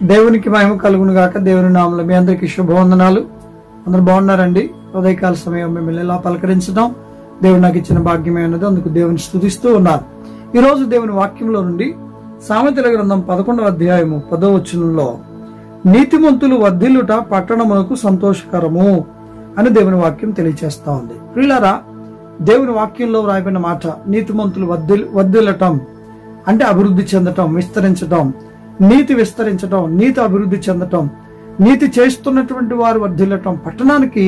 దేవునికి మహిమ కలుగును గాక. దేవుని నామములో మీ అందరికీ శుభవందనాలు. అందరూ బాగున్నారండి? ఉదయకాల సమయం మిమ్మల్ని ఇలా పలకరించడం దేవుడు నాకు ఇచ్చిన భాగ్యమే ఉన్నది. అందుకు దేవుని స్తుతిస్తూ ఉన్నారు. ఈ రోజు దేవుని వాక్యంలో నుండి సామెతల గ్రంథం 11వ అధ్యాయము 10వ వచనంలో నీతిమంతులు వర్ధిల్లుట పట్టణమునకు సంతోషకరము అని దేవుని వాక్యం తెలియజేస్తా ఉంది. ప్రియులారా, దేవుని వాక్యంలో వ్రాయబడిన మాట నీతిమంతులు వర్ధిల్లటం అంటే అభివృద్ధి చెందటం, విస్తరించటం, నీతి విస్తరించటం, నీతి అభివృద్ధి చెందటం, నీతి చేస్తున్నటువంటి వారు వర్ధిల్లటం పట్టణానికి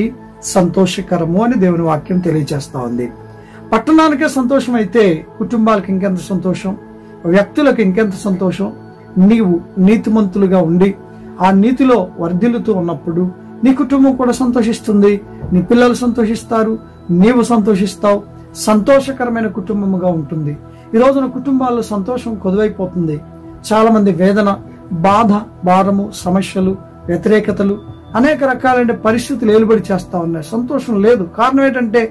సంతోషకరము అని దేవుని వాక్యం తెలియజేస్తా ఉంది. పట్టణానికే సంతోషం అయితే కుటుంబాలకు ఇంకెంత సంతోషం, వ్యక్తులకు ఇంకెంత సంతోషం. నీవు నీతిమంతులుగా ఉండి ఆ నీతిలో వర్ధిల్లుతూ ఉన్నప్పుడు నీ కుటుంబం కూడా సంతోషిస్తుంది, నీ పిల్లలు సంతోషిస్తారు, నీవు సంతోషిస్తావు. సంతోషకరమైన కుటుంబముగా ఉంటుంది. ఈ రోజున కుటుంబాల్లో సంతోషం కొదువైపోతుంది. చాలా మంది వేదన, బాధ, భారము, సమస్యలు, వ్యతిరేకతలు, అనేక రకాలైన పరిస్థితులు ఏలుబడి చేస్తా ఉన్నాయి. సంతోషం లేదు. కారణం ఏంటంటే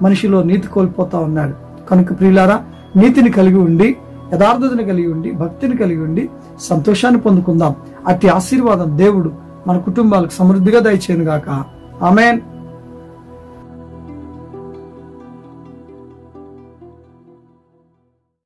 మనిషిలో నీతి కోల్పోతా ఉన్నాడు. కనుక ప్రియులారా, నీతిని కలిగి ఉండి, యథార్థతని కలిగి ఉండి, భక్తిని కలిగి ఉండి సంతోషాన్ని పొందుకుందాం. అట్టి ఆశీర్వాదం దేవుడు మన కుటుంబాలకు సమృద్ధిగా దయచేయను గాక. ఆమేన్.